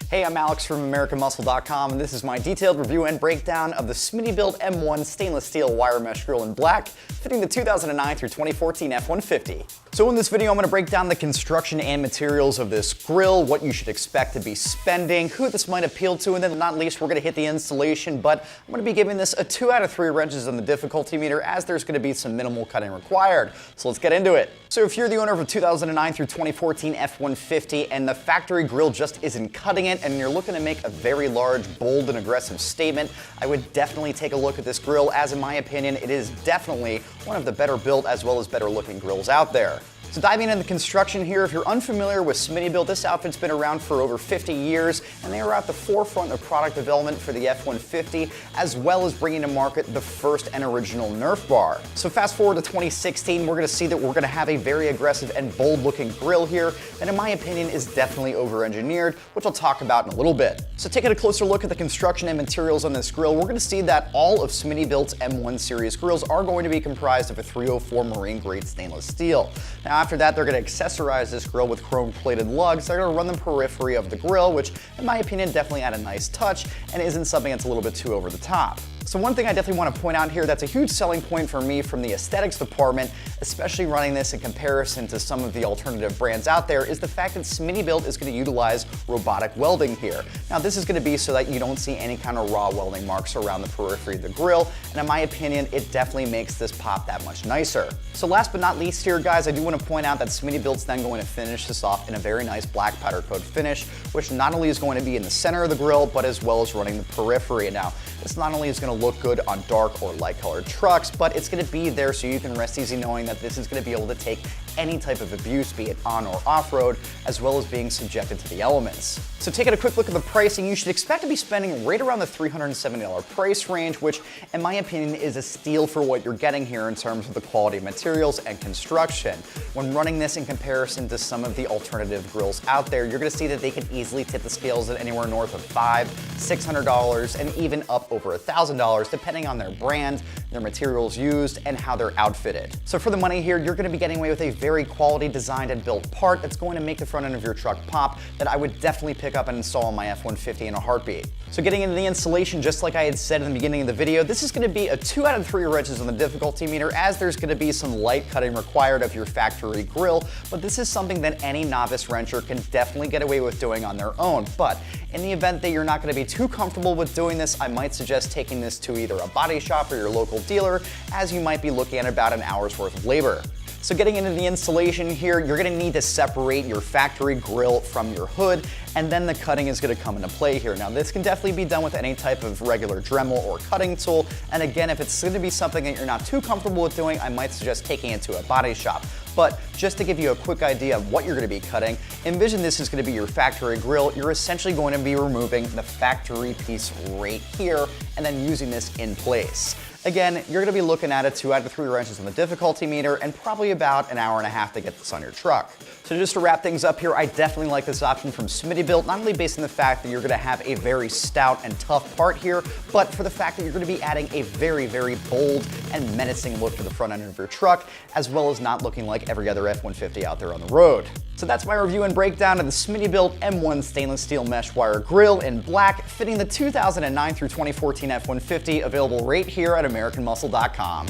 Hey, I'm Alex from AmericanMuscle.com, and this is my detailed review and breakdown of the Smittybilt M1 stainless steel wire mesh grill in black, fitting the 2009 through 2014 F150. So in this video, I'm going to break down the construction and materials of this grill, what you should expect to be spending, who this might appeal to, and then not least, we're going to hit the installation, but I'm going to be giving this a 2 out of 3 wrenches on the difficulty meter, as there's going to be some minimal cutting required. So let's get into it. So if you're the owner of a 2009 through 2014 F150 and the factory grill just isn't cutting it, and you're looking to make a very large, bold, and aggressive statement, I would definitely take a look at this grill, as in my opinion, it is definitely one of the better built as well as better looking grills out there. So diving into the construction here, if you're unfamiliar with Smittybilt, this outfit's been around for over 50 years, and they are at the forefront of product development for the F150, as well as bringing to market the first and original Nerf bar. So fast forward to 2016, we're going to see that we're going to have a very aggressive and bold looking grill here that in my opinion is definitely over-engineered, which I'll talk about in a little bit. So taking a closer look at the construction and materials on this grill, we're going to see that all of Smittybilt's M1 series grills are going to be comprised of a 304 marine grade stainless steel. Now after that, they're going to accessorize this grill with chrome-plated lugs. They're going to run the periphery of the grill, which, in my opinion, definitely add a nice touch and isn't something that's a little bit too over the top. So one thing I definitely want to point out here that's a huge selling point for me from the aesthetics department, especially running this in comparison to some of the alternative brands out there, is the fact that Smittybilt is going to utilize robotic welding here. Now this is going to be so that you don't see any kind of raw welding marks around the periphery of the grill, and in my opinion, it definitely makes this pop that much nicer. So last but not least here, guys, I do want to point out that Smittybilt's then going to finish this off in a very nice black powder coat finish, which not only is going to be in the center of the grill, but as well as running the periphery. Now, this not only is going to look good on dark or light colored trucks, but it's going to be there so you can rest easy knowing that this is going to be able to take any type of abuse, be it on or off-road, as well as being subjected to the elements. So taking a quick look at the pricing, you should expect to be spending right around the $370 price range, which in my opinion is a steal for what you're getting here in terms of the quality of materials and construction. When running this in comparison to some of the alternative grills out there, you're going to see that they can easily tip the scales at anywhere north of $500, $600, and even up over $1,000, depending on their brand, their materials used, and how they're outfitted. So for the money here, you're going to be getting away with a very quality designed and built part that's going to make the front end of your truck pop that I would definitely pick up and install on my F-150 in a heartbeat. So getting into the installation, just like I had said in the beginning of the video, this is going to be a 2 out of 3 wrenches on the difficulty meter, as there's going to be some light cutting required of your factory grill, but this is something that any novice wrencher can definitely get away with doing on their own. But in the event that you're not going to be too comfortable with doing this, I might suggest taking this to either a body shop or your local dealer, as you might be looking at about an hour's worth of labor. So getting into the installation here, you're going to need to separate your factory grill from your hood, and then the cutting is going to come into play here. Now this can definitely be done with any type of regular Dremel or cutting tool, and again, if it's going to be something that you're not too comfortable with doing, I might suggest taking it to a body shop. But just to give you a quick idea of what you're going to be cutting, envision this is going to be your factory grill. You're essentially going to be removing the factory piece right here and then using this in place. Again, you're going to be looking at a 2 out of 3 wrenches on the difficulty meter and probably about an hour and a half to get this on your truck. So just to wrap things up here, I definitely like this option from Smittybilt, not only based on the fact that you're going to have a very stout and tough part here, but for the fact that you're going to be adding a very, very bold and menacing look to the front end of your truck, as well as not looking like every other F-150 out there on the road. So that's my review and breakdown of the Smittybilt M1 stainless steel mesh wire grill in black, fitting the 2009 through 2014 F-150, available right here at AmericanMuscle.com.